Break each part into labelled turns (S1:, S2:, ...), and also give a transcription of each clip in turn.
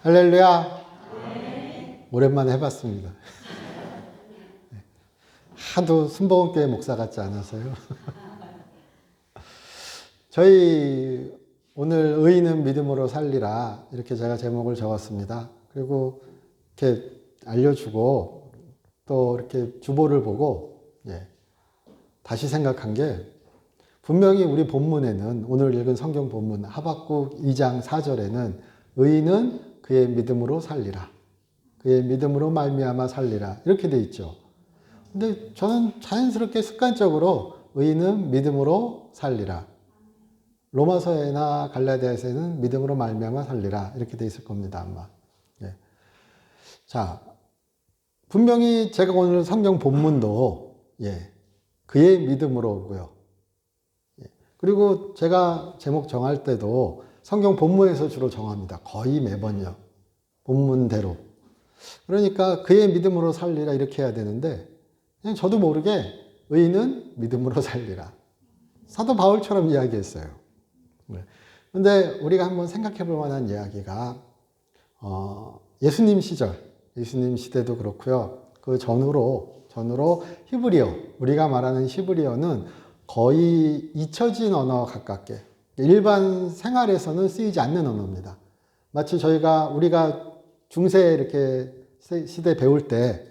S1: 할렐루야. 오랜만에 해봤습니다. 하도 순복음교회 목사 같지 않아서요. 저희 오늘 의인은 믿음으로 살리라 이렇게 제가 제목을 적었습니다. 그리고 이렇게 알려주고 또 이렇게 주보를 보고 다시 생각한 게 분명히 우리 본문에는 오늘 읽은 성경 본문 하박국 2장 4절에는 의인은 그의 믿음으로 살리라. 그의 믿음으로 말미암아 살리라. 이렇게 돼 있죠. 근데 저는 자연스럽게 습관적으로 의인은 믿음으로 살리라. 로마서에나 갈라디아서에는 믿음으로 말미암아 살리라. 이렇게 돼 있을 겁니다, 아마. 자, 분명히 제가 오늘 성경 본문도 그의 믿음으로고요. 그리고 제가 제목 정할 때도 성경 본문에서 주로 정합니다. 거의 매번요. 본문대로. 그러니까 그의 믿음으로 살리라 이렇게 해야 되는데 그냥 저도 모르게 의인은 믿음으로 살리라. 사도 바울처럼 이야기했어요. 그런데 우리가 한번 생각해 볼 만한 이야기가 예수님 시절, 예수님 시대도 그렇고요. 그 전후로 히브리어, 우리가 말하는 히브리어는 거의 잊혀진 언어와 가깝게 일반 생활에서는 쓰이지 않는 언어입니다. 마치 우리가 중세 이렇게 시대 배울 때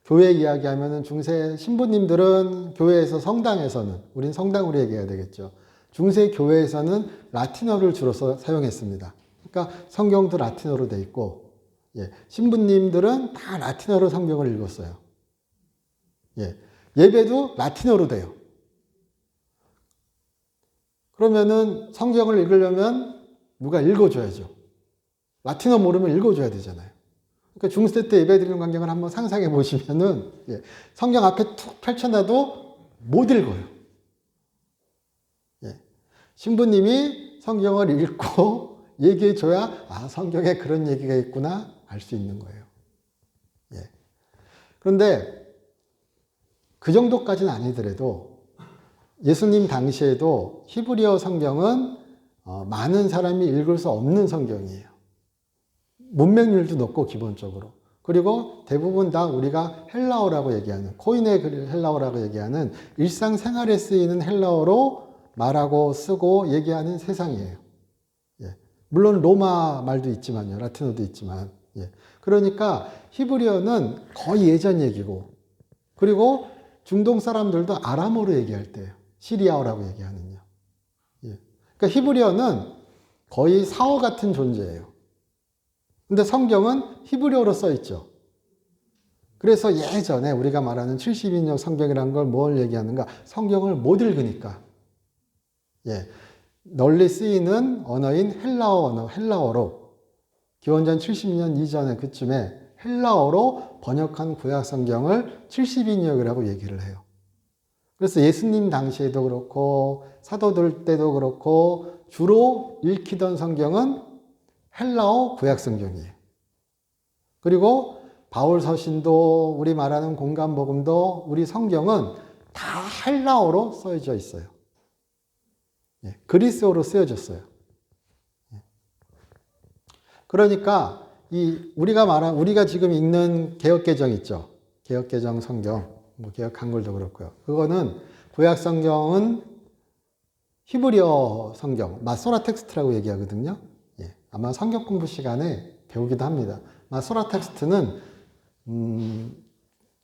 S1: 교회 이야기하면은 중세 신부님들은 교회에서 성당에서는 우린 성당으로 얘기해야 되겠죠. 중세 교회에서는 라틴어를 주로 사용했습니다. 그러니까 성경도 라틴어로 돼 있고 신부님들은 다 라틴어로 성경을 읽었어요. 예배도 라틴어로 돼요. 그러면은 성경을 읽으려면 누가 읽어줘야죠. 라틴어 모르면 읽어줘야 되잖아요. 그러니까 중세 때 예배 드리는 광경을 한번 상상해 보시면은 성경 앞에 툭 펼쳐놔도 못 읽어요. 신부님이 성경을 읽고 얘기해 줘야 성경에 그런 얘기가 있구나 알 수 있는 거예요. 그런데 그 정도까지는 아니더라도 예수님 당시에도 히브리어 성경은 많은 사람이 읽을 수 없는 성경이에요. 문맹률도 높고 기본적으로. 그리고 대부분 다 우리가 헬라어라고 얘기하는 코인의 헬라어라고 얘기하는 일상생활에 쓰이는 헬라어로 말하고 쓰고 얘기하는 세상이에요. 물론 로마 말도 있지만요. 라틴어도 있지만. 그러니까 히브리어는 거의 예전 얘기고 그리고 중동 사람들도 아람어로 얘기할 때예요. 시리아어라고 얘기하는요. 그러니까 히브리어는 거의 사어 같은 존재예요. 근데 성경은 히브리어로 써 있죠. 그래서 예전에 우리가 말하는 70인역 성경이라는 걸 뭘 얘기하는가? 성경을 못 읽으니까. 널리 쓰이는 언어인 헬라어로 기원전 70년 이전에 그쯤에 헬라어로 번역한 구약 성경을 70인역이라고 얘기를 해요. 그래서 예수님 당시에도 그렇고 사도들 때도 그렇고 주로 읽히던 성경은 헬라어 구약 성경이에요. 그리고 바울 서신도 우리 말하는 공간복음도 우리 성경은 다 헬라어로 써져 있어요. 그리스어로 쓰여졌어요. 그러니까 우리가 지금 읽는 개역개정 있죠. 개역개정 성경, 개역 한글도 그렇고요. 그거는 구약 성경은 히브리어 성경, 마소라 텍스트라고 얘기하거든요. 아마 성경 공부 시간에 배우기도 합니다. 마소라 텍스트는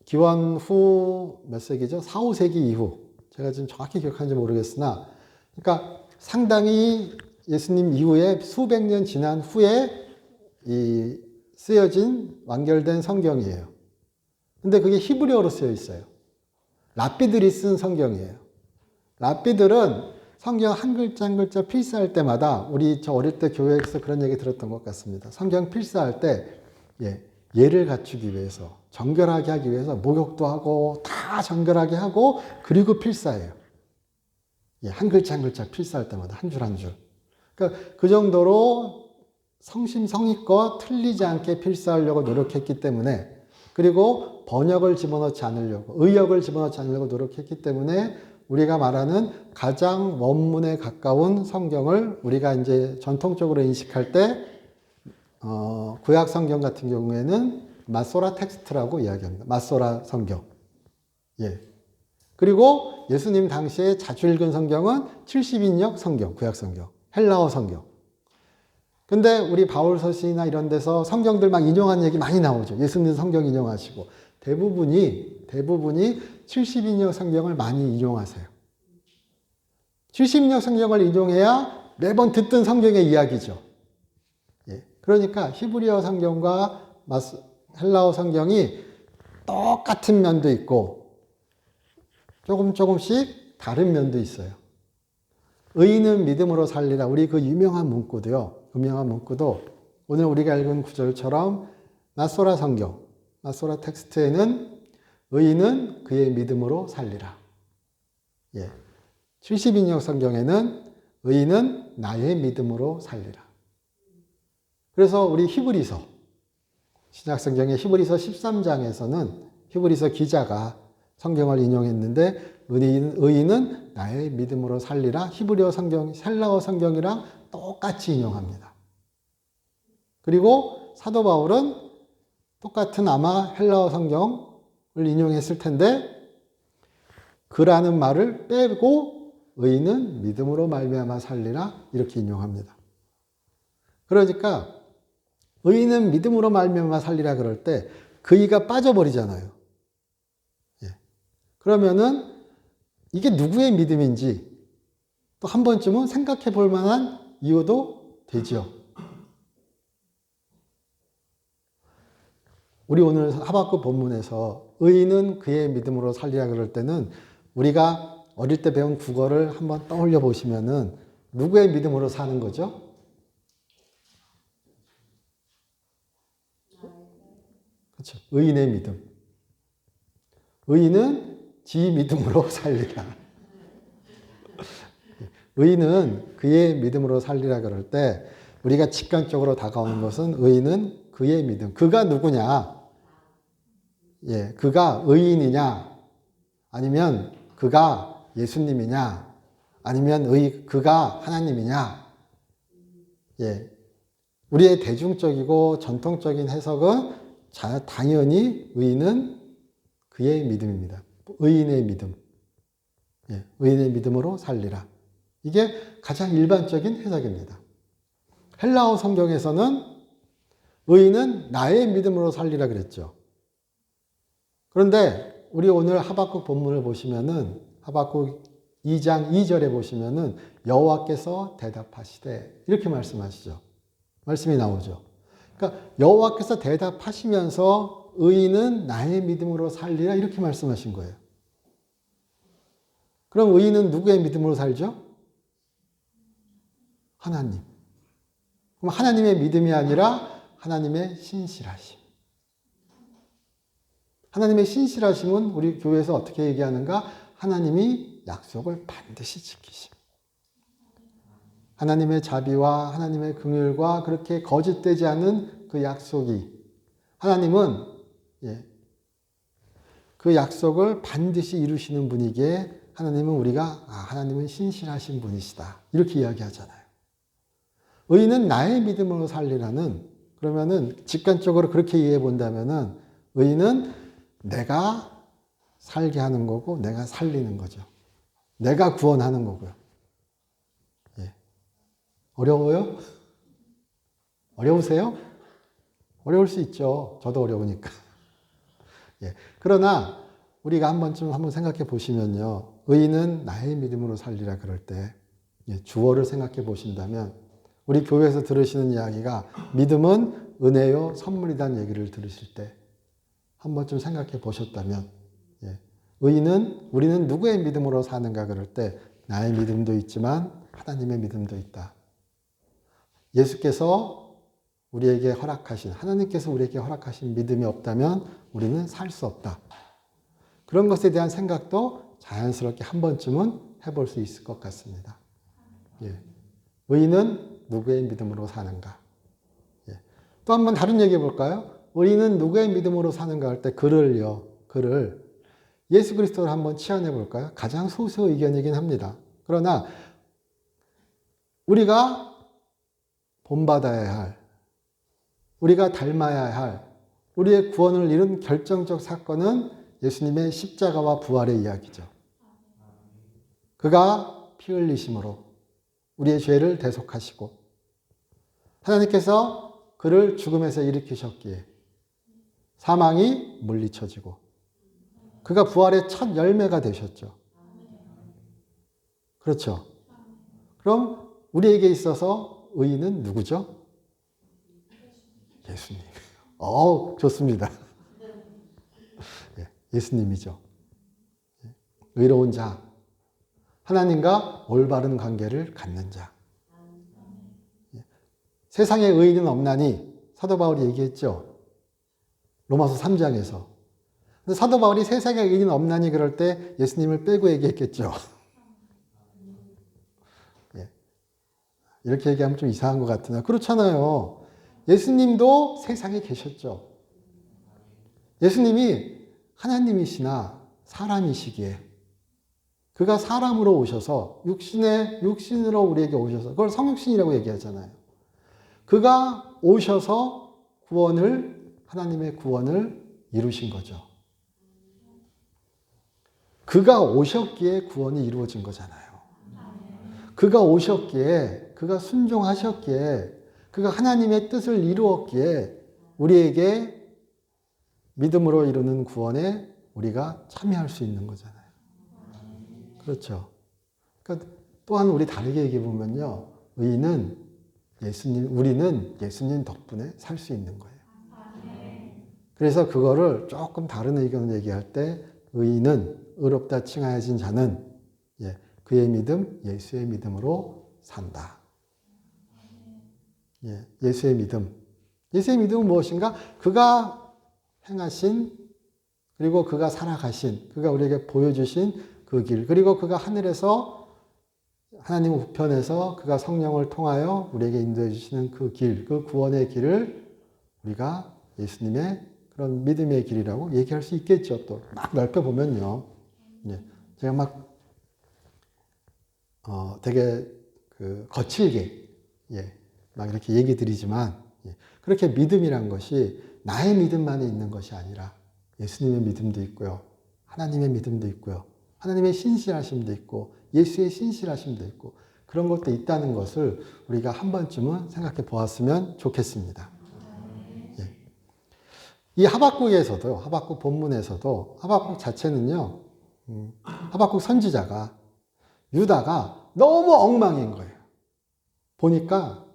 S1: 기원 후 몇 세기죠? 4, 5세기 이후. 제가 지금 정확히 기억하는지 모르겠으나 그러니까 상당히 예수님 이후에 수백 년 지난 후에 쓰여진 완결된 성경이에요. 근데 그게 히브리어로 쓰여 있어요. 랍비들이 쓴 성경이에요. 랍비들은 성경 한 글자 한 글자 필사할 때마다 저 어릴 때 교회에서 그런 얘기 들었던 것 같습니다. 성경 필사할 때 예를 갖추기 위해서 정결하게 하기 위해서 목욕도 하고 다 정결하게 하고 그리고 필사해요. 한 글자 한 글자 필사할 때마다 한 줄 한 줄. 그러니까 그 정도로 성심성의껏 틀리지 않게 필사하려고 노력했기 때문에 그리고 번역을 집어넣지 않으려고 의역을 집어넣지 않으려고 노력했기 때문에 우리가 말하는 가장 원문에 가까운 성경을 우리가 이제 전통적으로 인식할 때 구약 성경 같은 경우에는 마소라 텍스트라고 이야기합니다. 마소라 성경. 예. 그리고 예수님 당시에 자주 읽은 성경은 70인역 성경, 구약 성경, 헬라어 성경. 근데 우리 바울 서신이나 이런 데서 성경들 막 인용한 얘기 많이 나오죠. 예수님 성경 인용하시고. 대부분이 70인역 성경을 많이 인용하세요. 70인역 성경을 인용해야 매번 듣던 성경의 이야기죠. 예. 그러니까 히브리어 성경과 헬라어 성경이 똑같은 면도 있고 조금씩 다른 면도 있어요. 의인은 믿음으로 살리라. 우리 그 유명한 문구도요. 유명한 문구도 오늘 우리가 읽은 구절처럼 마소라 성경, 마소라 텍스트에는 의인은 그의 믿음으로 살리라. 예. 70인역 성경에는 의인은 나의 믿음으로 살리라. 그래서 우리 히브리서, 신약성경의 히브리서 13장에서는 히브리서 기자가 성경을 인용했는데 의인은 나의 믿음으로 살리라. 히브리어 성경, 헬라어 성경이랑 똑같이 인용합니다. 그리고 사도 바울은 똑같은 아마 헬라어 성경을 인용했을 텐데 그라는 말을 빼고 의인은 믿음으로 말미암아 살리라 이렇게 인용합니다. 그러니까 의인은 믿음으로 말미암아 살리라 그럴 때 그이가 빠져버리잖아요. 예. 그러면은 이게 누구의 믿음인지 또 한 번쯤은 생각해 볼 만한 이유도 되죠. 우리 오늘 하박국 본문에서 의인은 그의 믿음으로 살리라 그럴 때는 우리가 어릴 때 배운 국어를 한번 떠올려 보시면은 누구의 믿음으로 사는 거죠? 그렇죠. 의인의 믿음. 의인은 지 믿음으로 살리라. 의인은 그의 믿음으로 살리라 그럴 때 우리가 직관적으로 다가오는 것은 의인은 그의 믿음. 그가 누구냐? 예, 그가 의인이냐? 아니면 그가 예수님이냐? 아니면 그가 하나님이냐? 예, 우리의 대중적이고 전통적인 해석은 당연히 의인은 그의 믿음입니다. 의인의 믿음. 예, 의인의 믿음으로 살리라. 이게 가장 일반적인 해석입니다. 헬라어 성경에서는 의인은 나의 믿음으로 살리라 그랬죠. 그런데 우리 오늘 하박국 본문을 보시면은 하박국 2장 2절에 보시면은 여호와께서 대답하시되 이렇게 말씀하시죠. 말씀이 나오죠. 그러니까 여호와께서 대답하시면서 의인은 나의 믿음으로 살리라 이렇게 말씀하신 거예요. 그럼 의인은 누구의 믿음으로 살죠? 하나님. 그럼 하나님의 믿음이 아니라 하나님의 신실하심. 하나님의 신실하심은 우리 교회에서 어떻게 얘기하는가? 하나님이 약속을 반드시 지키심. 하나님의 자비와 하나님의 긍휼과 그렇게 거짓되지 않은 그 약속이 하나님은 그 약속을 반드시 이루시는 분이기에 하나님은 우리가 하나님은 신실하신 분이시다 이렇게 이야기하잖아요. 의인은 나의 믿음으로 살리라는 그러면은 직관적으로 그렇게 이해해 본다면은 의인은 내가 살게 하는 거고 내가 살리는 거죠. 내가 구원하는 거고요. 예. 어려워요? 어려우세요? 어려울 수 있죠. 저도 어려우니까. 예. 그러나 우리가 한번 생각해 보시면요. 의인은 나의 믿음으로 살리라 그럴 때 주어를 생각해 보신다면 우리 교회에서 들으시는 이야기가 믿음은 은혜요 선물이라는 얘기를 들으실 때 한 번쯤 생각해 보셨다면 우리는 누구의 믿음으로 사는가 그럴 때 나의 믿음도 있지만 하나님의 믿음도 있다. 예수께서 우리에게 허락하신 하나님께서 우리에게 허락하신 믿음이 없다면 우리는 살 수 없다. 그런 것에 대한 생각도 자연스럽게 한 번쯤은 해볼 수 있을 것 같습니다. 의인은 누구의 믿음으로 사는가? 또 한 번 다른 얘기 해볼까요? 의인은 누구의 믿음으로 사는가 할 때 그를 예수 그리스도를 한번 치환해 볼까요? 가장 소수 의견이긴 합니다. 그러나 우리가 본받아야 할 우리가 닮아야 할 우리의 구원을 이룬 결정적 사건은 예수님의 십자가와 부활의 이야기죠. 그가 피 흘리심으로 우리의 죄를 대속하시고 하나님께서 그를 죽음에서 일으키셨기에 사망이 물리쳐지고 그가 부활의 첫 열매가 되셨죠. 그렇죠. 그럼 우리에게 있어서 의인은 누구죠? 예수님. 좋습니다. 예수님이죠. 의로운 자, 하나님과 올바른 관계를 갖는 자. 세상에 의인은 없나니 사도 바울이 얘기했죠. 로마서 3장에서. 근데 사도 바울이 세상에 의인은 없나니 그럴 때 예수님을 빼고 얘기했겠죠. 이렇게 얘기하면 좀 이상한 것 같으나 그렇잖아요. 예수님도 세상에 계셨죠. 예수님이 하나님이시나 사람이시기에 그가 사람으로 오셔서 육신으로 우리에게 오셔서 그걸 성육신이라고 얘기하잖아요. 그가 오셔서 하나님의 구원을 이루신 거죠. 그가 오셨기에 구원이 이루어진 거잖아요. 그가 오셨기에, 그가 순종하셨기에, 그가 하나님의 뜻을 이루었기에 우리에게 믿음으로 이루는 구원에 우리가 참여할 수 있는 거잖아요. 그렇죠. 그러니까 또한 우리 다르게 얘기해 보면요. 우리는 예수님 덕분에 살 수 있는 거예요. 그래서 그거를 조금 다른 의견을 얘기할 때 의롭다 칭하여진 자는 그의 믿음, 예수의 믿음으로 산다. 예수의 믿음. 예수의 믿음은 무엇인가? 그가 행하신, 그리고 그가 살아가신, 그가 우리에게 보여주신 그 길, 그리고 그가 하늘에서 하나님 우편에서 그가 성령을 통하여 우리에게 인도해 주시는 그 길, 그 구원의 길을 우리가 예수님의 그런 믿음의 길이라고 얘기할 수 있겠죠. 또 막 넓혀보면요. 제가 막 되게 거칠게 막 이렇게 얘기 드리지만 그렇게 믿음이란 것이 나의 믿음만이 있는 것이 아니라 예수님의 믿음도 있고요. 하나님의 믿음도 있고요. 하나님의 신실하심도 있고 예수의 신실하심도 있고 그런 것도 있다는 것을 우리가 한 번쯤은 생각해 보았으면 좋겠습니다. 이 하박국에서도 하박국 본문에서도 하박국 자체는요. 하박국 선지자가 유다가 너무 엉망인 거예요. 보니까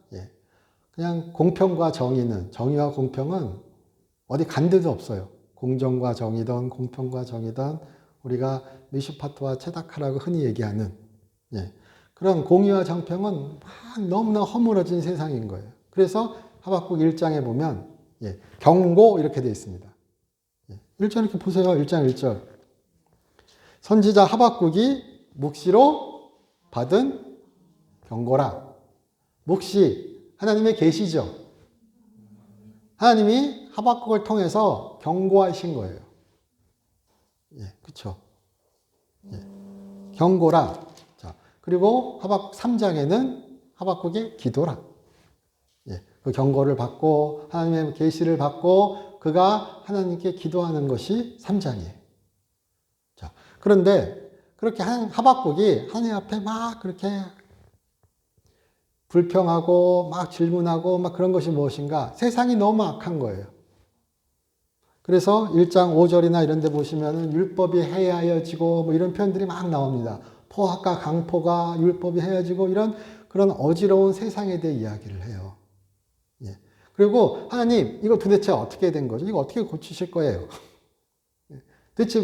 S1: 그냥 공평과 정의와 공평은 어디 간 데도 없어요. 공정과 정의든 공평과 정의든 우리가 미슈파트와 체다카라고 흔히 얘기하는 그런 공의와 정평은 막 너무나 허물어진 세상인 거예요. 그래서 하박국 1장에 보면 경고 이렇게 되어 있습니다. 1절 이렇게 보세요. 1장 1절. 선지자 하박국이 묵시로 받은 경고라. 묵시, 하나님의 계시죠. 하나님이 하박국을 통해서 경고하신 거예요. 그렇죠. 경고라. 자, 그리고 하박국 3장에는 하박국의 기도라. 그 경고를 받고 하나님의 계시를 받고 그가 하나님께 기도하는 것이 3장이에요. 자, 그런데 그렇게 하박국이 하나님 앞에 막 그렇게 불평하고 막 질문하고 막 그런 것이 무엇인가? 세상이 너무 악한 거예요. 그래서 1장 5절이나 이런 데 보시면은 율법이 해야해지고 뭐 이런 표현들이 막 나옵니다. 포악과 강포가 율법이 해야지고 이런 그런 어지러운 세상에 대해 이야기를 해요. 그리고 하나님 이거 도대체 어떻게 된 거죠? 이거 어떻게 고치실 거예요? 대체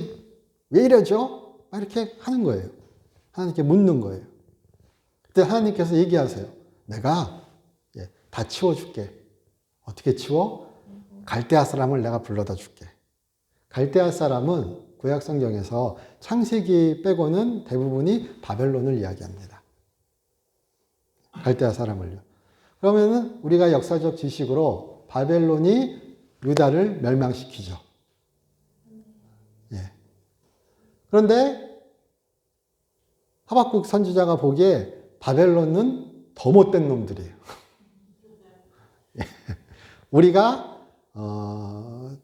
S1: 왜 이러죠? 막 이렇게 하는 거예요. 하나님께 묻는 거예요. 그때 하나님께서 얘기하세요. 내가 다 치워줄게. 어떻게 치워? 갈대아 사람을 내가 불러다 줄게. 갈대아 사람은 구약 성경에서 창세기 빼고는 대부분이 바벨론을 이야기합니다. 갈대아 사람을요. 그러면은 우리가 역사적 지식으로 바벨론이 유다를 멸망시키죠. 그런데 하박국 선지자가 보기에 바벨론은 더 못된 놈들이에요. 우리가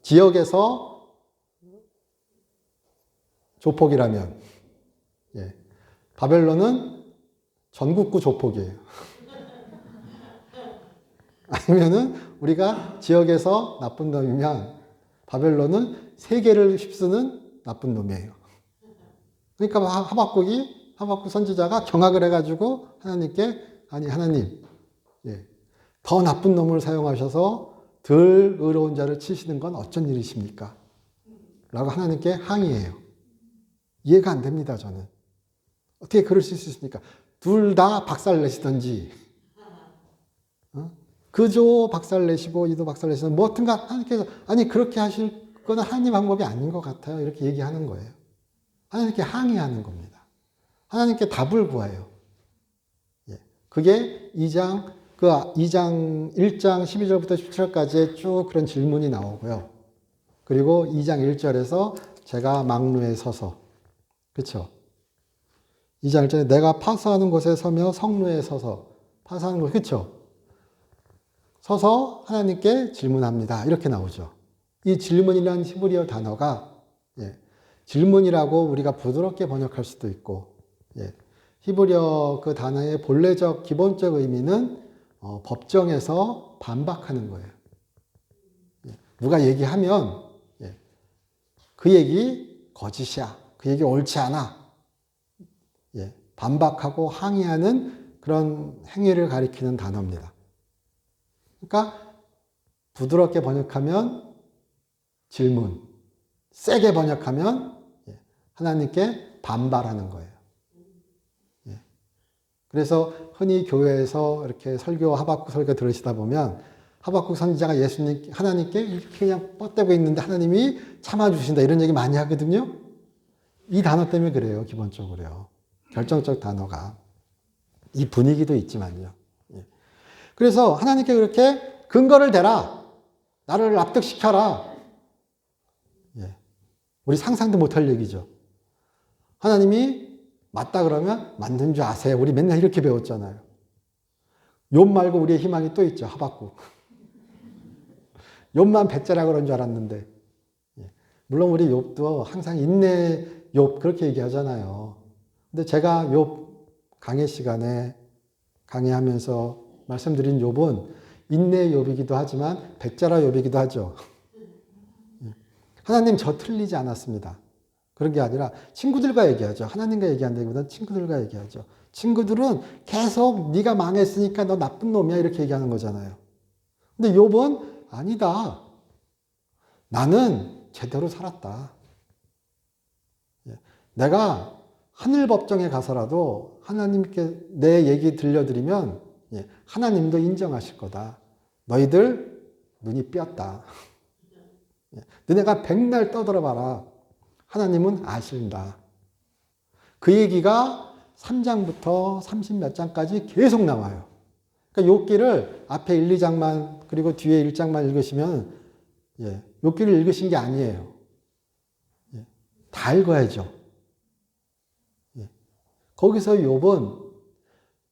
S1: 지역에서 조폭이라면, 예, 바벨론은 전국구 조폭이에요. 아니면은 우리가 지역에서 나쁜 놈이면 바벨론은 세계를 휩쓰는 나쁜 놈이에요. 그러니까 하박국 선지자가 경악을 해가지고 하나님께, 아니 하나님, 예, 더 나쁜 놈을 사용하셔서 덜 의로운 자를 치시는 건 어쩐 일이십니까? 라고 하나님께 항의해요. 이해가 안 됩니다, 저는. 어떻게 그럴 수 있습니까? 둘 다 박살 내시던지, 그조 박살 내시고 이도 박살 내시던 뭐 어떤가 하나님께서, 아니 그렇게 하실 거는 하나님 방법이 아닌 것 같아요. 이렇게 얘기하는 거예요. 하나님께 항의하는 겁니다. 하나님께 답을 구해요. 예. 그게 1장 12절부터 17절까지의 쭉 그런 질문이 나오고요. 그리고 2장 1절에서 제가 망루에 서서, 그렇죠? 2장 1절에 내가 파수하는 곳에 서며 성루에 서서, 파수하는 곳, 그렇죠? 서서 하나님께 질문합니다. 이렇게 나오죠. 이 질문이라는 히브리어 단어가, 예, 질문이라고 우리가 부드럽게 번역할 수도 있고, 예, 히브리어 그 단어의 본래적 기본적 의미는 법정에서 반박하는 거예요. 예, 누가 얘기하면, 예, 그 얘기 거짓이야, 그 얘기 옳지 않아, 예, 반박하고 항의하는 그런 행위를 가리키는 단어입니다. 그러니까 부드럽게 번역하면 질문, 세게 번역하면 하나님께 반발하는 거예요. 그래서 흔히 교회에서 이렇게 하박국 설교 들으시다 보면 하박국 선지자가 하나님께 이렇게 그냥 뻗대고 있는데 하나님이 참아주신다 이런 얘기 많이 하거든요. 이 단어 때문에 그래요, 기본적으로요. 결정적 단어가. 이 분위기도 있지만요. 그래서 하나님께 그렇게 근거를 대라. 나를 납득시켜라. 예. 우리 상상도 못할 얘기죠. 하나님이 맞다 그러면 맞는 줄 아세요. 우리 맨날 이렇게 배웠잖아요. 욥 말고 우리의 희망이 또 있죠. 하박국. 욥만 배째라 그런 줄 알았는데. 예. 물론 우리 욥도 항상 인내 욥 그렇게 얘기하잖아요. 근데 제가 욥 강의 시간에 강의하면서 말씀드린 욥은 인내의 욥이기도 하지만 배째라 욥이기도 하죠. 하나님 저 틀리지 않았습니다. 그런 게 아니라 친구들과 얘기하죠. 하나님과 얘기한다기보다는 친구들과 얘기하죠. 친구들은 계속 네가 망했으니까 너 나쁜 놈이야 이렇게 얘기하는 거잖아요. 근데 욥은 아니다. 나는 제대로 살았다. 내가 하늘 법정에 가서라도 하나님께 내 얘기 들려드리면 하나님도 인정하실 거다. 너희들 눈이 삐었다. 너네가 백날 떠들어봐라. 하나님은 아신다. 그 얘기가 3장부터 30몇 장까지 계속 나와요. 그러니까 욥기를 앞에 1, 2장만 그리고 뒤에 1장만 읽으시면 욥기를 읽으신 게 아니에요. 다 읽어야죠. 거기서 욥은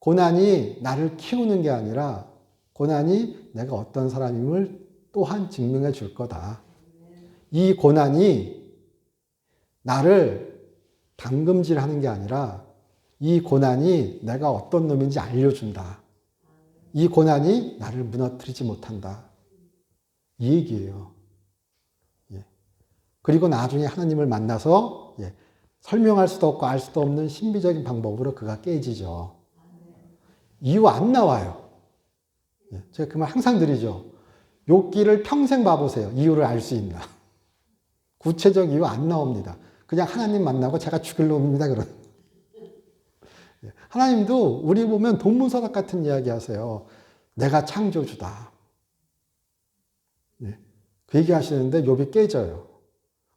S1: 고난이 나를 키우는 게 아니라 고난이 내가 어떤 사람임을 또한 증명해 줄 거다. 이 고난이 나를 당금질하는 게 아니라 이 고난이 내가 어떤 놈인지 알려준다. 이 고난이 나를 무너뜨리지 못한다. 이 얘기예요. 그리고 나중에 하나님을 만나서 설명할 수도 없고 알 수도 없는 신비적인 방법으로 그가 깨지죠. 이유 안 나와요. 제가 그 말 항상 드리죠. 욥기를 평생 봐보세요. 이유를 알 수 있나. 구체적 이유 안 나옵니다. 그냥 하나님 만나고 제가 죽일 놈입니다. 그런. 하나님도 우리 보면 동문서답 같은 이야기 하세요. 내가 창조주다. 그 얘기 하시는데 욥이 깨져요.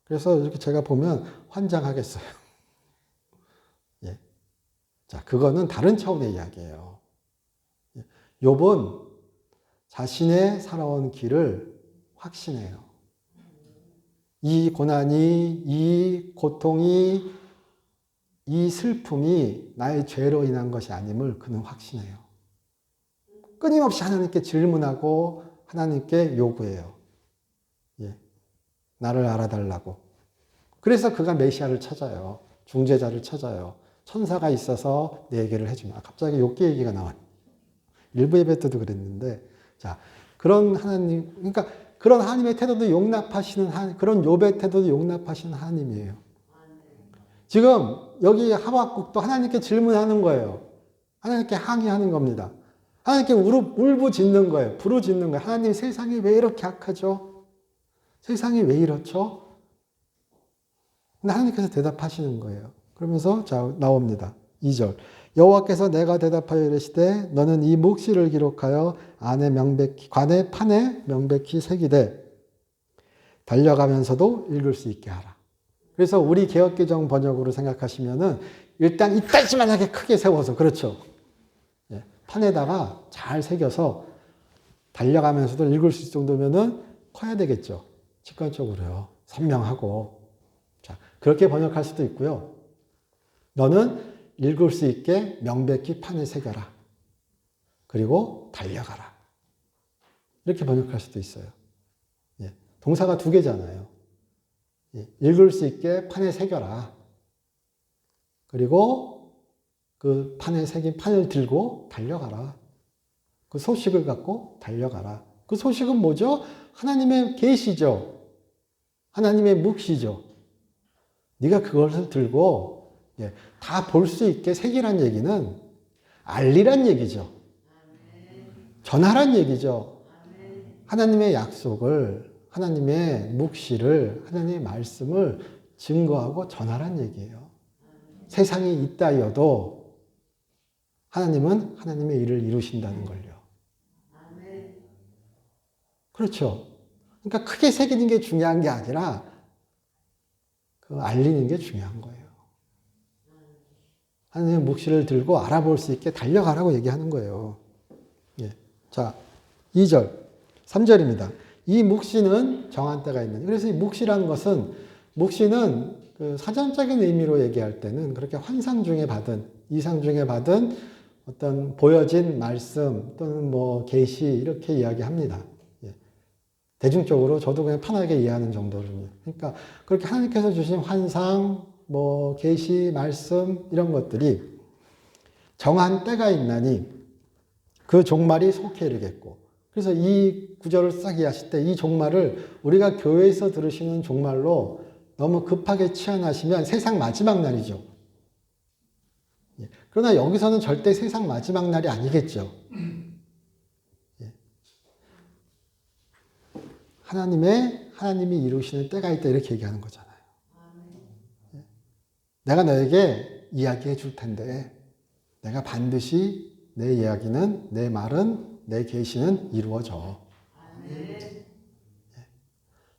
S1: 그래서 이렇게 제가 보면 환장하겠어요. 자, 그거는 다른 차원의 이야기예요. 욥은 자신의 살아온 길을 확신해요. 이 고난이, 이 고통이, 이 슬픔이 나의 죄로 인한 것이 아님을 그는 확신해요. 끊임없이 하나님께 질문하고 하나님께 요구해요. 예. 나를 알아달라고. 그래서 그가 메시아를 찾아요. 중재자를 찾아요. 천사가 있어서 내 얘기를 해주마. 갑자기 욥기 얘기가 나와요. 일부 예배 때도 그랬는데, 자, 그런 하나님, 그러니까 그런 하나님의 태도도 용납하시는 그런 욥의 태도도 용납하시는 하나님이에요. 지금 여기 하박국도 하나님께 질문하는 거예요. 하나님께 항의하는 겁니다. 하나님께 울부짖는 거예요. 부르짖는 거예요. 하나님, 세상이 왜 이렇게 악하죠? 세상이 왜 이렇죠? 근데 하나님께서 대답하시는 거예요. 그러면서 자 나옵니다. 2절. 여호와께서 내가 대답하여 이르시되 너는 이 묵시를 기록하여 관의 판에 명백히 새기되 달려가면서도 읽을 수 있게 하라. 그래서 우리 개역개정 번역으로 생각하시면은 일단 이따지만하게 크게 세워서, 그렇죠. 예, 판에다가 잘 새겨서 달려가면서도 읽을 수 있을 정도면은 커야 되겠죠. 직관적으로요. 선명하고. 자, 그렇게 번역할 수도 있고요. 너는 읽을 수 있게 명백히 판에 새겨라. 그리고 달려가라. 이렇게 번역할 수도 있어요. 예, 동사가 두 개잖아요. 예, 읽을 수 있게 판에 새겨라. 그리고 그 판에 새긴 판을 들고 달려가라. 그 소식을 갖고 달려가라. 그 소식은 뭐죠? 하나님의 계시죠. 하나님의 묵시죠. 네가 그것을 들고 다 볼 수 있게 새기란 얘기는 알리란 얘기죠. 전하란 얘기죠. 하나님의 약속을, 하나님의 묵시를, 하나님의 말씀을 증거하고 전하란 얘기예요. 세상이 있다여도 하나님은 하나님의 일을 이루신다는 걸요. 그렇죠. 그러니까 크게 새기는 게 중요한 게 아니라 그 알리는 게 중요한 거예요. 하나님의 묵시를 들고 알아볼 수 있게 달려가라고 얘기하는 거예요. 예. 자, 2절, 3절입니다. 이 묵시는 정한 때가 있는. 그래서 이 묵시라는 것은, 묵시는 그 사전적인 의미로 얘기할 때는 그렇게 환상 중에 받은, 이상 중에 받은 어떤 보여진 말씀 또는 뭐 계시 이렇게 이야기합니다. 예. 대중적으로 저도 그냥 편하게 이해하는 정도로요. 그러니까 그렇게 하나님께서 주신 환상, 뭐 계시, 말씀 이런 것들이 정한 때가 있나니 그 종말이 속히 이르겠고. 그래서 이 구절을 싹 이해하실 때 이 종말을 우리가 교회에서 들으시는 종말로 너무 급하게 치환하시면 세상 마지막 날이죠. 예. 그러나 여기서는 절대 세상 마지막 날이 아니겠죠. 예. 하나님이 이루시는 때가 있다 이렇게 얘기하는 거잖아요. 내가 너에게 이야기해 줄 텐데 내가 반드시 내 이야기는, 내 말은, 내 계시는 이루어져.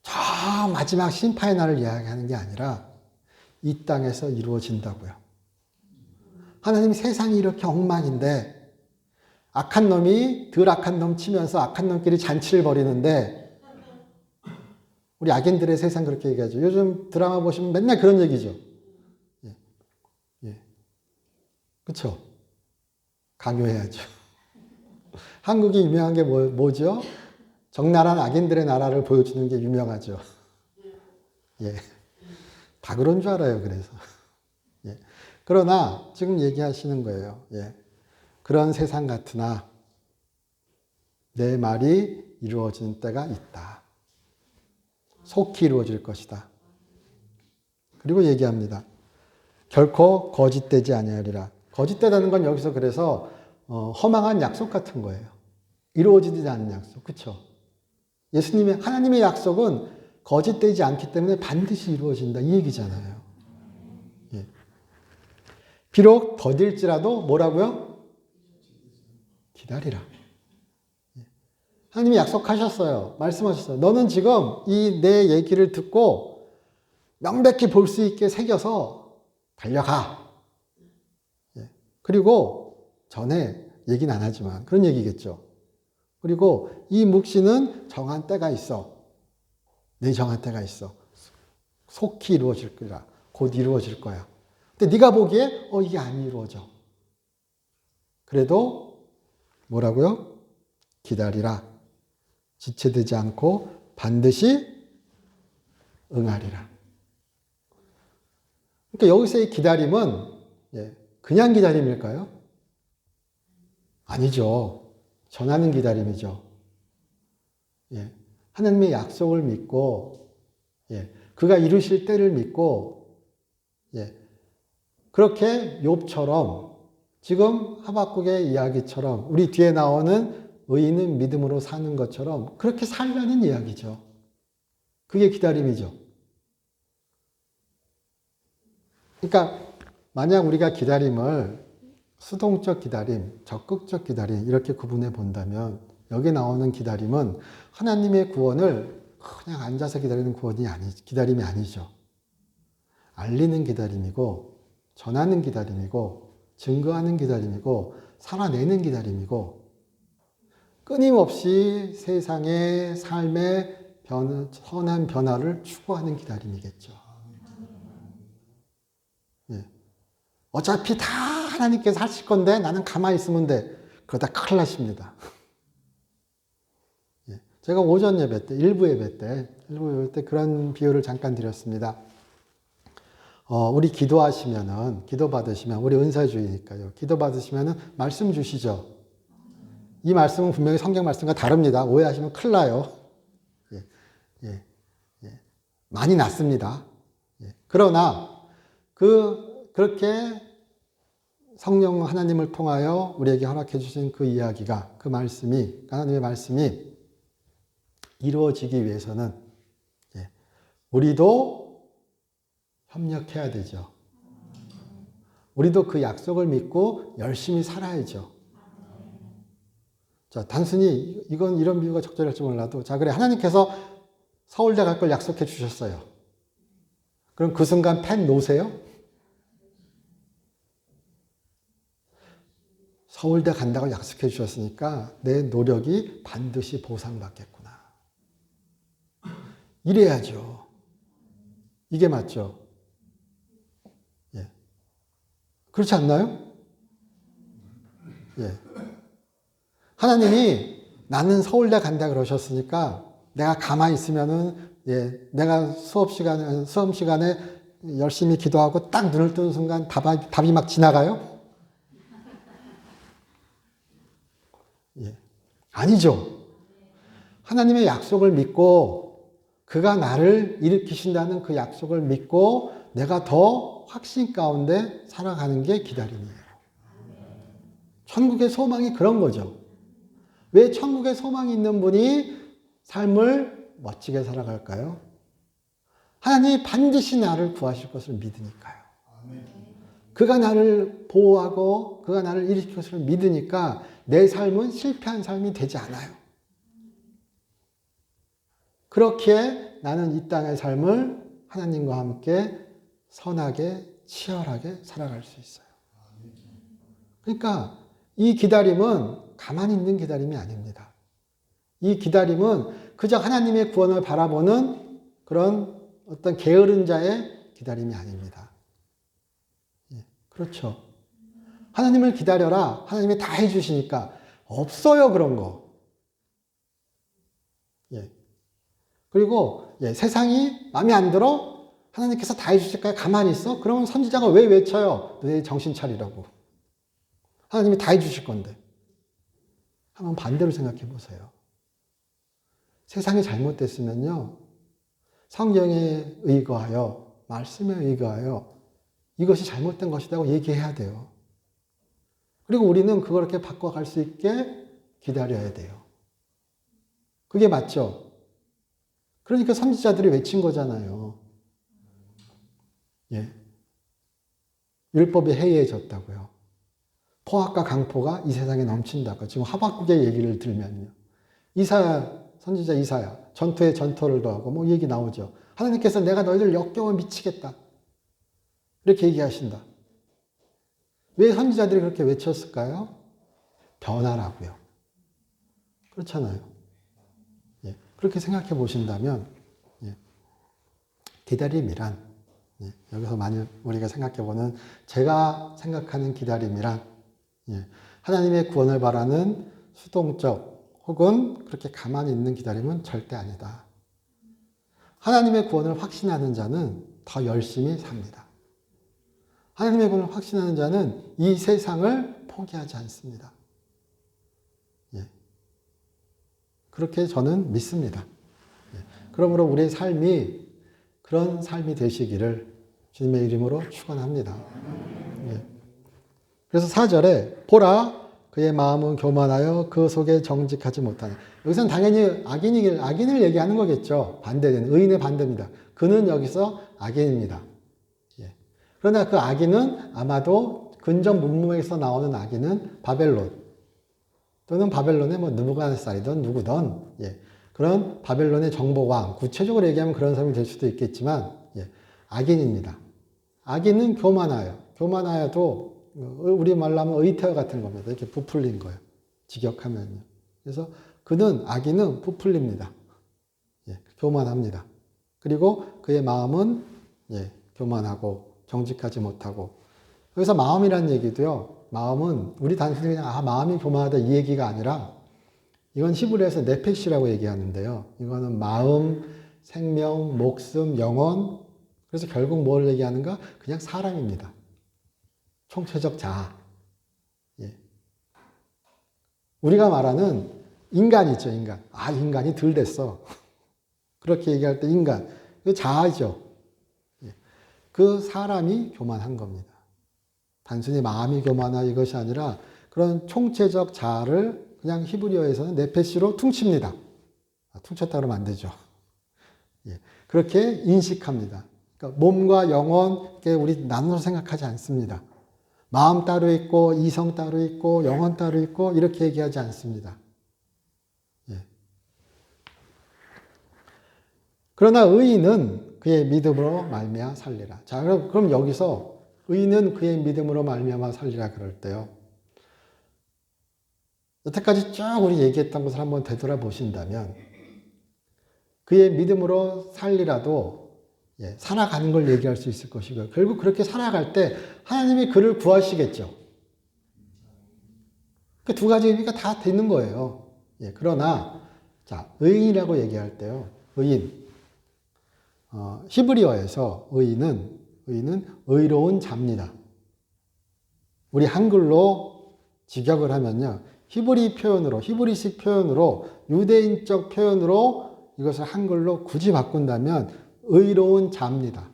S1: 저 마지막 심판의 날을 이야기하는 게 아니라 이 땅에서 이루어진다고요. 하나님, 세상이 이렇게 엉망인데 악한 놈이 덜 악한 놈 치면서 악한 놈끼리 잔치를 벌이는데, 우리 악인들의 세상 그렇게 얘기하죠. 요즘 드라마 보시면 맨날 그런 얘기죠. 그렇죠? 강요해야죠. 한국이 유명한 게 뭐죠? 적나라한 악인들의 나라를 보여주는 게 유명하죠. 예. 다 그런 줄 알아요, 그래서. 예. 그러나 지금 얘기하시는 거예요. 예. 그런 세상 같으나 내 말이 이루어지는 때가 있다. 속히 이루어질 것이다. 그리고 얘기합니다. 결코 거짓되지 아니하리라. 거짓되다는 건 여기서 그래서 허망한 약속 같은 거예요. 이루어지지 않는 약속. 그렇죠? 하나님의 약속은 거짓되지 않기 때문에 반드시 이루어진다 이 얘기잖아요. 예. 비록 더딜지라도 뭐라고요? 기다리라. 예. 하나님이 약속하셨어요. 말씀하셨어요. 너는 지금 이 내 얘기를 듣고 명백히 볼 수 있게 새겨서 달려가. 그리고 전에 얘기는 안 하지만 그런 얘기겠죠. 그리고 이 묵시는 정한 때가 있어. 내 정한 때가 있어. 속히 이루어질 거야. 곧 이루어질 거야. 근데 네가 보기에 이게 안 이루어져. 그래도 뭐라고요? 기다리라. 지체되지 않고 반드시 응하리라. 그러니까 여기서의 기다림은 그냥 기다림일까요? 아니죠. 전하는 기다림이죠. 하나님의 약속을 믿고 그가 이루실 때를 믿고 그렇게 욥처럼 지금 하박국의 이야기처럼 우리 뒤에 나오는 의인은 믿음으로 사는 것처럼 그렇게 살려는 이야기죠. 그게 기다림이죠. 그러니까 만약 우리가 기다림을 수동적 기다림, 적극적 기다림 이렇게 구분해 본다면 여기 나오는 기다림은 하나님의 구원을 그냥 앉아서 기다리는 기다림이 아니죠. 알리는 기다림이고 전하는 기다림이고 증거하는 기다림이고 살아내는 기다림이고 끊임없이 세상의 삶의 선한 변화를 추구하는 기다림이겠죠. 어차피 다 하나님께서 하실 건데 나는 가만히 있으면 돼. 그러다 큰일 나십니다. 제가 오전 예배 때, 일부 예배 때 그런 비유를 잠깐 드렸습니다. 우리 기도 받으시면, 우리 은사주의니까요. 기도 받으시면은 말씀 주시죠. 이 말씀은 분명히 성경 말씀과 다릅니다. 오해하시면 큰일 나요. 많이 났습니다. 그러나, 그렇게 성령 하나님을 통하여 우리에게 허락해 주신 그 이야기가, 하나님의 말씀이 이루어지기 위해서는 우리도 협력해야 되죠. 우리도 그 약속을 믿고 열심히 살아야죠. 자, 단순히 이런 비유가 적절할지 몰라도 그래 하나님께서 서울대 갈 걸 약속해 주셨어요. 그럼 그 순간 펜 놓으세요? 서울대 간다고 약속해 주셨으니까 내 노력이 반드시 보상받겠구나. 이래야죠. 이게 맞죠? 그렇지 않나요? 하나님이 나는 서울대 간다 그러셨으니까 내가 가만히 있으면은 내가 수업 시간에 열심히 기도하고 딱 눈을 뜨는 순간 답이 막 지나가요? 아니죠. 하나님의 약속을 믿고 그가 나를 일으키신다는 그 약속을 믿고 내가 더 확신 가운데 살아가는 게 기다림이에요. 천국의 소망이 그런 거죠. 왜 천국의 소망이 있는 분이 삶을 멋지게 살아갈까요? 하나님이 반드시 나를 구하실 것을 믿으니까요. 그가 나를 보호하고 그가 나를 일으킬 것을 믿으니까 내 삶은 실패한 삶이 되지 않아요. 그렇게 나는 이 땅의 삶을 하나님과 함께 선하게 치열하게 살아갈 수 있어요. 그러니까 이 기다림은 가만히 있는 기다림이 아닙니다. 이 기다림은 그저 하나님의 구원을 바라보는 그런 어떤 게으른 자의 기다림이 아닙니다. 그렇죠. 하나님을 기다려라. 하나님이 다 해주시니까 없어요, 그런 거. 그리고 세상이 마음에 안 들어? 하나님께서 다 해주실까요? 가만히 있어? 그러면 선지자가 왜 외쳐요? 너희 정신 차리라고. 하나님이 다 해주실 건데. 한번 반대로 생각해 보세요. 세상이 잘못됐으면요. 성경에 의거하여, 말씀에 의거하여 이것이 잘못된 것이라고 얘기해야 돼요. 그리고 우리는 그걸 이렇게 바꿔갈 수 있게 기다려야 돼요. 그게 맞죠? 그러니까 선지자들이 외친 거잖아요. 율법이 해이해졌다고요. 포악과 강포가 이 세상에 넘친다고. 지금 하박국의 얘기를 들면요. 선지자 이사야, 전투에 전투를 더하고 뭐 얘기 나오죠. 하나님께서 내가 너희들 역겨워 미치겠다. 이렇게 얘기하신다. 왜 선지자들이 그렇게 외쳤을까요? 변하라고요. 그렇잖아요. 그렇게 생각해 보신다면 기다림이란 여기서 많이 우리가 생각해 보는 제가 생각하는 기다림이란 하나님의 구원을 바라는 수동적 혹은 그렇게 가만히 있는 기다림은 절대 아니다. 하나님의 구원을 확신하는 자는 더 열심히 삽니다. 하나님의 구원을 확신하는 자는 이 세상을 포기하지 않습니다. 예. 그렇게 저는 믿습니다. 예. 그러므로 우리의 삶이 그런 삶이 되시기를 주님의 이름으로 축원합니다. 예. 그래서 4절에 보라 그의 마음은 교만하여 그 속에 정직하지 못하네. 여기서는 당연히 악인을 얘기하는 거겠죠. 반대되는 의인의 반대입니다. 그는 여기서 악인입니다. 예. 그러나 그 악인은 아마도 근전 문맥에서 나오는 악인은 바벨론 또는 바벨론의 느부갓네살이든 누구든 예. 그런 바벨론의 정복왕, 구체적으로 얘기하면 그런 사람이 될 수도 있겠지만 예. 악인입니다. 악인은 교만하여. 교만하여도 우리 말로 하면 의태어 같은 겁니다. 이렇게 부풀린 거예요. 직역하면요. 그래서 그는 악인은 부풀립니다. 예, 교만합니다. 그리고 그의 마음은 예, 교만하고 정직하지 못하고. 여기서 마음이라는 얘기도요. 마음은 우리 단순히 그냥 마음이 교만하다 이 얘기가 아니라 이건 히브리어에서 네페시라고 얘기하는데요. 이거는 마음, 생명, 목숨, 영혼. 그래서 결국 뭘 얘기하는가? 그냥 사람입니다. 총체적 자아. 예. 우리가 말하는 인간이죠, 인간. 인간이 덜 됐어. 그렇게 얘기할 때 인간. 그 자아죠. 예. 그 사람이 교만한 겁니다. 단순히 마음이 교만하 이것이 아니라 그런 총체적 자아를 그냥 히브리어에서는 네페시로 퉁칩니다. 퉁쳤다 그러면 안 되죠. 예. 그렇게 인식합니다. 그러니까 몸과 영혼, 우리 나눠서 생각하지 않습니다. 마음 따로 있고 이성 따로 있고 영혼 따로 있고 이렇게 얘기하지 않습니다. 예. 그러나 의인은 그의 믿음으로 말미암아 살리라. 자, 그럼 여기서 의인은 그의 믿음으로 말미암아 살리라 그럴 때요. 여태까지 쭉 우리 얘기했던 것을 한번 되돌아보신다면 그의 믿음으로 살리라도 예, 살아가는 걸 얘기할 수 있을 것이고요. 결국 그렇게 살아갈 때 하나님이 그를 구하시겠죠. 그 두 가지 의미가 다 되는 거예요. 예, 그러나 자 의인이라고 얘기할 때요. 의인 히브리어에서 의인은 의로운 자입니다. 우리 한글로 직역을 하면요. 히브리식 표현으로 유대인적 표현으로 이것을 한글로 굳이 바꾼다면 의로운 자입니다.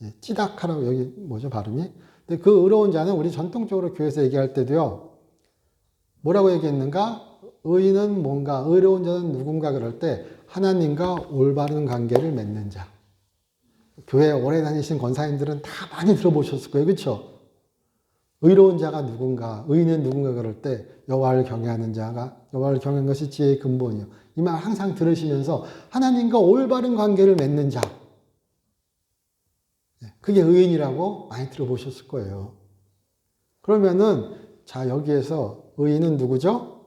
S1: 예, 찌다카라고 여기 뭐죠 발음이? 근데 그 의로운 자는 우리 전통적으로 교회에서 얘기할 때도요. 뭐라고 얘기했는가? 의인은 뭔가, 의로운 자는 누군가 그럴 때 하나님과 올바른 관계를 맺는 자. 교회에 오래 다니신 권사님들은 다 많이 들어보셨을 거예요. 그렇죠? 의로운 자가 누군가, 의인은 누군가 그럴 때 여호와를 경외하는 자가 여호와를 경외하는 것이 지혜의 근본이요. 이 말 항상 들으시면서 하나님과 올바른 관계를 맺는 자. 그게 의인이라고 많이 들어보셨을 거예요. 그러면은 자 여기에서 의인은 누구죠?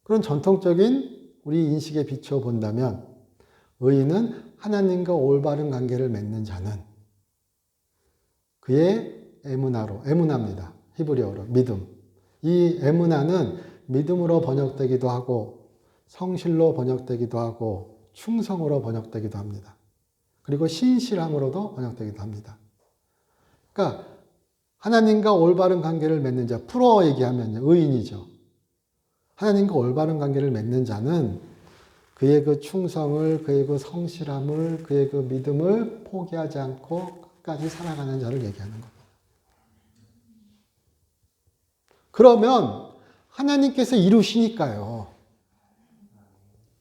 S1: 그런 전통적인 우리 인식에 비추어 본다면 의인은 하나님과 올바른 관계를 맺는 자는 그의 에무나입니다. 히브리어로 믿음. 이 에무나는 믿음으로 번역되기도 하고 성실로 번역되기도 하고 충성으로 번역되기도 합니다. 그리고 신실함으로도 번역되기도 합니다. 그러니까 하나님과 올바른 관계를 맺는 자, 풀어 얘기하면 의인이죠. 하나님과 올바른 관계를 맺는 자는 그의 그 충성을, 그의 그 성실함을, 그의 그 믿음을 포기하지 않고 끝까지 살아가는 자를 얘기하는 겁니다. 그러면 하나님께서 이루시니까요.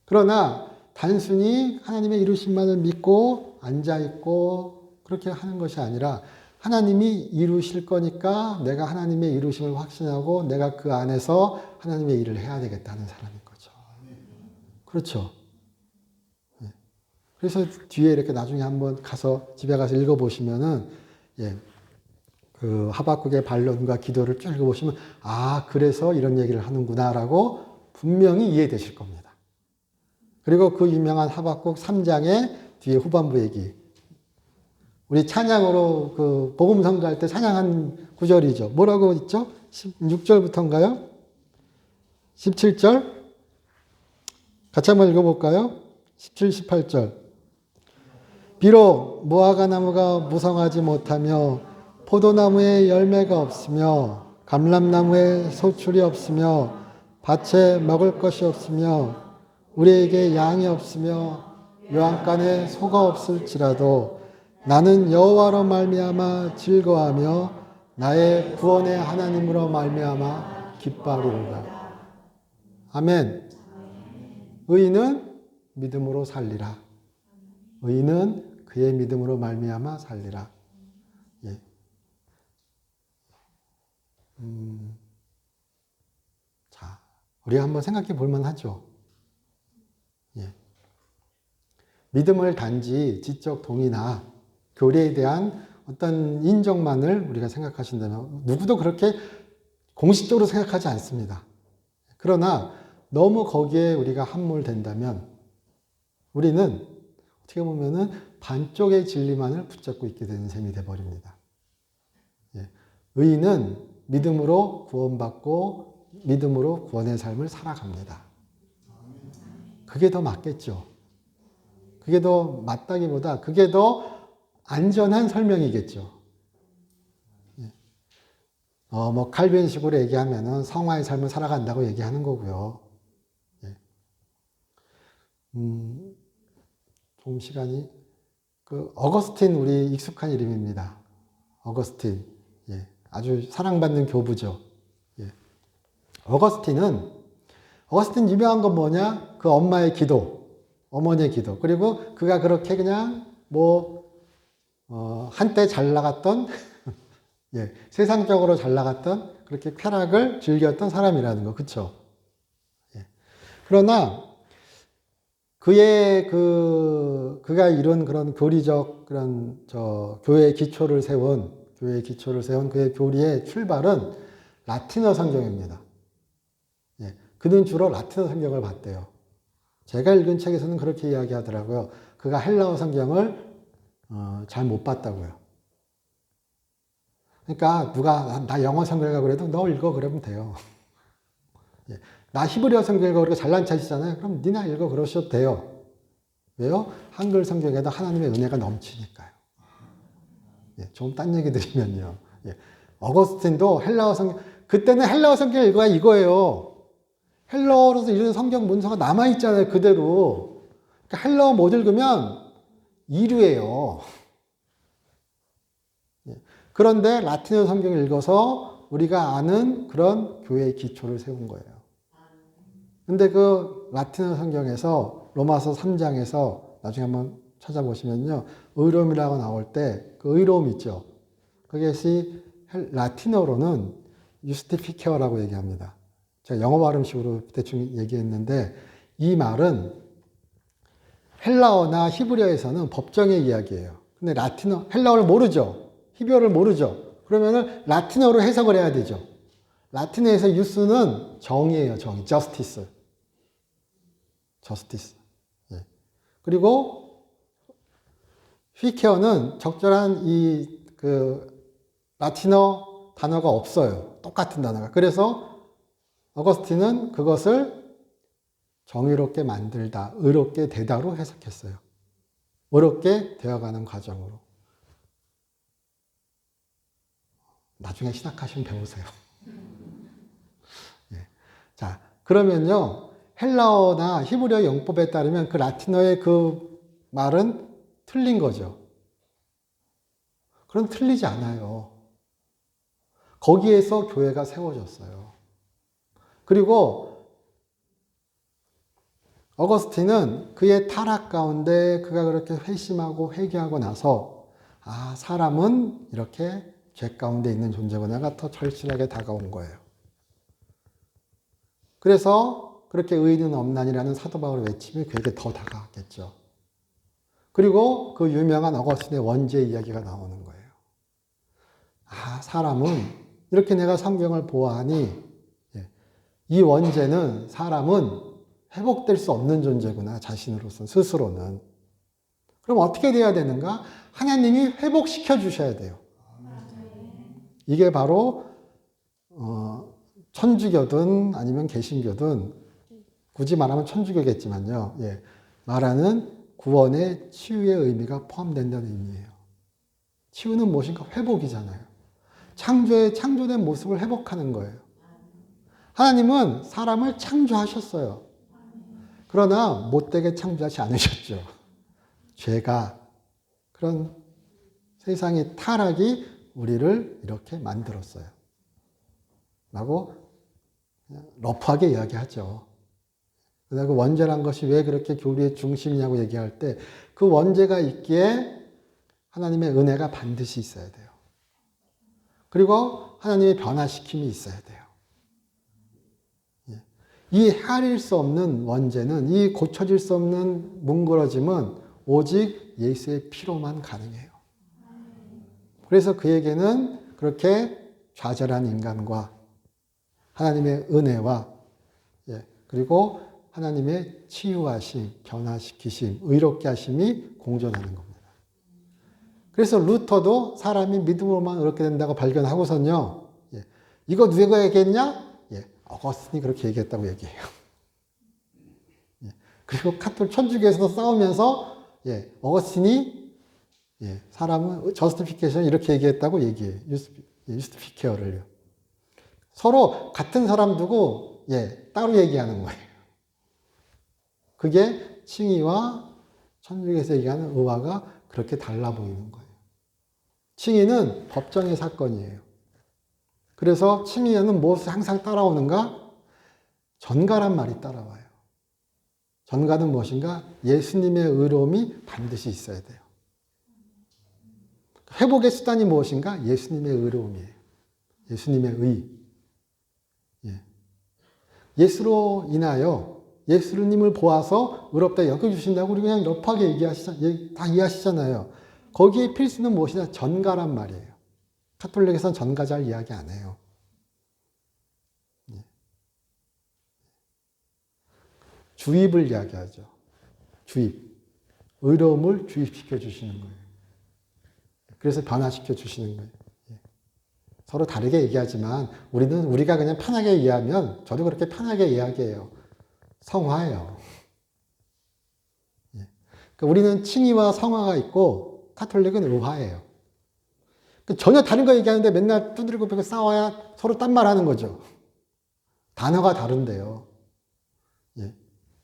S1: 그러나 단순히 하나님의 이루심만을 믿고 앉아있고 그렇게 하는 것이 아니라 하나님이 이루실 거니까 내가 하나님의 이루심을 확신하고 내가 그 안에서 하나님의 일을 해야 되겠다는 사람인 거죠. 그렇죠. 그래서 뒤에 이렇게 나중에 한번 집에 가서 읽어보시면은, 예, 그 하박국의 반론과 기도를 쭉 읽어보시면, 그래서 이런 얘기를 하는구나라고 분명히 이해되실 겁니다. 그리고 그 유명한 하박국 3장의 뒤에 후반부 얘기. 우리 찬양으로 그 복음 선교할 때 찬양한 구절이죠. 뭐라고 있죠? 16절부터인가요? 17절 같이 한번 읽어볼까요? 17, 18절. 비록 무화과 나무가 무성하지 못하며 포도나무에 열매가 없으며 감람나무에 소출이 없으며 밭에 먹을 것이 없으며 우리에게 양이 없으며 요한간에 소가 없을지라도 나는 여호와로 말미암아 즐거워하며 나의 구원의 하나님으로 말미암아 기뻐하리로다. 아멘. 의인은 믿음으로 살리라. 의인은 그의 믿음으로 말미암아 살리라. 예. 자, 우리가 한번 생각해 볼 만하죠. 예. 믿음을 단지 지적 동의나 교리에 대한 어떤 인정만을 우리가 생각하신다면 누구도 그렇게 공식적으로 생각하지 않습니다. 그러나 너무 거기에 우리가 함몰된다면 우리는 어떻게 보면은 반쪽의 진리만을 붙잡고 있게 되는 셈이 되어버립니다. 예. 의인은 믿음으로 구원받고 믿음으로 구원의 삶을 살아갑니다. 그게 더 맞겠죠. 그게 더 맞다기보다 그게 더 안전한 설명이겠죠. 예. 뭐 칼빈식으로 얘기하면은 성화의 삶을 살아간다고 얘기하는 거고요. 예. 좀 시간이 어거스틴 우리 익숙한 이름입니다. 어거스틴. 예. 아주 사랑받는 교부죠. 예. 어거스틴 유명한 건 뭐냐? 그 엄마의 기도, 어머니의 기도. 그리고 그가 그렇게 그냥 한때 잘 나갔던, 예, 세상적으로 잘 나갔던 그렇게 쾌락을 즐겼던 사람이라는 거, 그쵸? 예. 그러나 그가 이룬 그런 교리적 그런 교회의 기초를 세운 그의 교리의 출발은 라틴어 성경입니다. 예. 그는 주로 라틴어 성경을 봤대요. 제가 읽은 책에서는 그렇게 이야기하더라고요. 그가 헬라어 성경을 잘 못 봤다고요. 그러니까 누가 나 영어 성경이라고 그래도 너 읽어 그러면 돼요. 예. 나 히브리어 성경 읽어 그러고 잘난 체시잖아요. 그럼 니나 읽어 그러셔도 돼요. 왜요? 한글 성경에도 하나님의 은혜가 넘치니까요. 예. 좀 딴 얘기 드리면요. 예. 어거스틴도 헬라어 성경, 그때는 헬라어 성경 읽어야 이거예요. 헬라어로서 이런 성경 문서가 남아있잖아요. 그대로. 그러니까 헬라어 못 읽으면 이류예요. 예. 그런데 라틴어 성경을 읽어서 우리가 아는 그런 교회의 기초를 세운 거예요. 근데 그 라틴어 성경에서 로마서 3장에서 나중에 한번 찾아보시면요. 의로움이라고 나올 때 그 의로움 있죠. 그것이 라틴어로는 유스티피케어라고 얘기합니다. 제가 영어 발음식으로 대충 얘기했는데 이 말은 헬라어나 히브리어에서는 법정의 이야기예요. 근데 헬라어를 모르죠. 히브리어를 모르죠. 그러면은 라틴어로 해석을 해야 되죠. 라틴어에서 유스는 정의예요, 정의. 저스티스. 예. 그리고 피케어는 적절한 라틴어 단어가 없어요. 똑같은 단어가. 그래서 어거스틴은 그것을 정의롭게 만들다, 의롭게 되다로 해석했어요. 의롭게 되어가는 과정으로. 나중에 신학하시면 배우세요. 예. 자, 그러면요. 헬라어나 히브리어 용법에 따르면 그 라틴어의 그 말은 틀린 거죠. 그럼 틀리지 않아요. 거기에서 교회가 세워졌어요. 그리고 어거스틴은 그의 타락 가운데 그가 그렇게 회심하고 회개하고 나서 사람은 이렇게 죄 가운데 있는 존재구나가 더 절실하게 다가온 거예요. 그래서 그렇게 의인은 없나니라는 사도 바울의 외침이 그에게 더 다가왔겠죠. 그리고 그 유명한 어거스틴의 원죄 이야기가 나오는 거예요. 사람은 이렇게 내가 성경을 보아하니 이 원죄는 사람은 회복될 수 없는 존재구나, 자신으로서 스스로는. 그럼 어떻게 돼야 되는가? 하나님이 회복시켜 주셔야 돼요. 이게 바로 천주교든 아니면 개신교든 굳이 말하면 천주교겠지만요. 예, 말하는 구원의 치유의 의미가 포함된다는 의미예요. 치유는 무엇인가? 회복이잖아요. 창조된 모습을 회복하는 거예요. 하나님은 사람을 창조하셨어요. 그러나 못되게 창조하지 않으셨죠. 죄가, 그런 세상의 타락이 우리를 이렇게 만들었어요. 라고 그냥 러프하게 이야기하죠. 그래서 그 원죄란 것이 왜 그렇게 교리의 중심이냐고 얘기할 때 그 원죄가 있기에 하나님의 은혜가 반드시 있어야 돼요. 그리고 하나님의 변화시킴이 있어야 돼요. 이 헤아릴 수 없는 원죄는, 이 고쳐질 수 없는 뭉그러짐은 오직 예수의 피로만 가능해요. 그래서 그에게는 그렇게 좌절한 인간과 하나님의 은혜와 그리고 하나님의 치유하심, 변화시키심, 의롭게 하심이 공존하는 겁니다. 그래서 루터도 사람이 믿음으로만 의롭게 된다고 발견하고선요. 이거 누가 얘기했냐? 어거스틴이 그렇게 얘기했다고 얘기해요. 그리고 카톨릭 천주교에서도 싸우면서 어거스틴이 사람은 저스티피케이션 이렇게 얘기했다고 얘기해요. 유스티피케어를요. 서로 같은 사람 두고 따로 얘기하는 거예요. 그게 칭의와 천주교에서 얘기하는 의화가 그렇게 달라 보이는 거예요. 칭의는 법정의 사건이에요. 그래서 칭의에는 무엇을 항상 따라오는가? 전가란 말이 따라와요. 전가는 무엇인가? 예수님의 의로움이 반드시 있어야 돼요. 회복의 수단이 무엇인가? 예수님의 의로움이에요. 예수님의 의. 예수로 인하여 예수님을 보아서 의롭다 여겨주신다고 우리 그냥 러프하게 다 이해하시잖아요. 거기에 필수는 무엇이냐? 전가란 말이에요. 카톨릭에서는 전가 잘 이야기 안 해요. 주입을 이야기하죠. 주입. 의로움을 주입시켜 주시는 거예요. 그래서 변화시켜 주시는 거예요. 서로 다르게 얘기하지만 우리가 그냥 편하게 이해하면 저도 그렇게 편하게 이야기해요. 성화예요. 그러니까 우리는 칭의와 성화가 있고 카톨릭은 의화예요. 전혀 다른 거 얘기하는데 맨날 두드리고 펴고 싸워야 서로 딴 말 하는 거죠. 단어가 다른데요.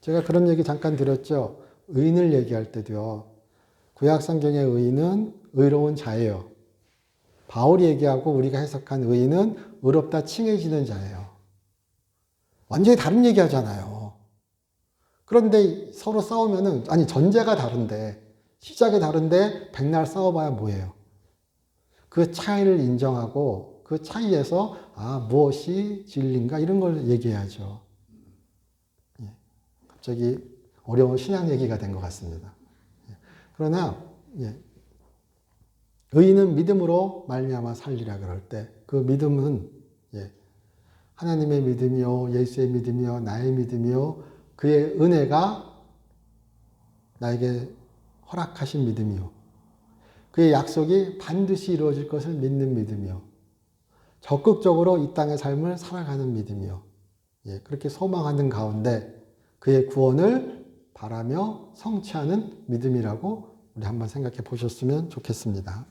S1: 제가 그런 얘기 잠깐 드렸죠. 의인을 얘기할 때도요. 구약 성경의 의인은 의로운 자예요. 바울이 얘기하고 우리가 해석한 의인은 의롭다 칭해지는 자예요. 완전히 다른 얘기 하잖아요. 그런데 서로 싸우면은, 전제가 다른데, 시작이 다른데, 백날 싸워봐야 뭐예요? 그 차이를 인정하고, 그 차이에서, 무엇이 진리인가? 이런 걸 얘기해야죠. 갑자기 어려운 신앙 얘기가 된 것 같습니다. 그러나, 의인은 믿음으로 말미암아 살리라 그럴 때 그 믿음은 하나님의 믿음이요 예수의 믿음이요 나의 믿음이요 그의 은혜가 나에게 허락하신 믿음이요 그의 약속이 반드시 이루어질 것을 믿는 믿음이요 적극적으로 이 땅의 삶을 살아가는 믿음이요 그렇게 소망하는 가운데 그의 구원을 바라며 성취하는 믿음이라고 우리 한번 생각해 보셨으면 좋겠습니다.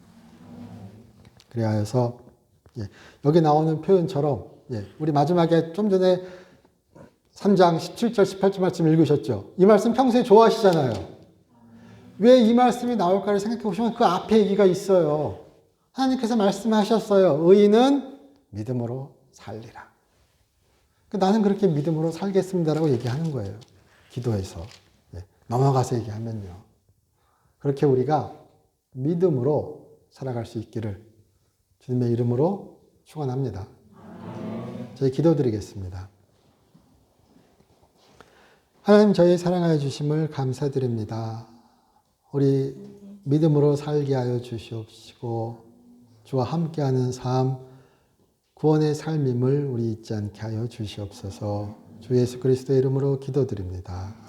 S1: 그래야 해서 여기 나오는 표현처럼 우리 마지막에 좀 전에 3장 17절 18절 말씀 읽으셨죠? 이 말씀 평소에 좋아하시잖아요. 왜 이 말씀이 나올까를 생각해 보시면 그 앞에 얘기가 있어요. 하나님께서 말씀하셨어요. 의인은 믿음으로 살리라. 나는 그렇게 믿음으로 살겠습니다라고 얘기하는 거예요. 기도해서. 넘어가서 얘기하면요. 그렇게 우리가 믿음으로 살아갈 수 있기를 주님의 이름으로 축원합니다. 저희 기도드리겠습니다. 하나님 저희 사랑하여 주심을 감사드립니다. 우리 믿음으로 살게 하여 주시옵시고 주와 함께하는 삶, 구원의 삶임을 우리 잊지 않게 하여 주시옵소서. 주 예수 그리스도의 이름으로 기도드립니다.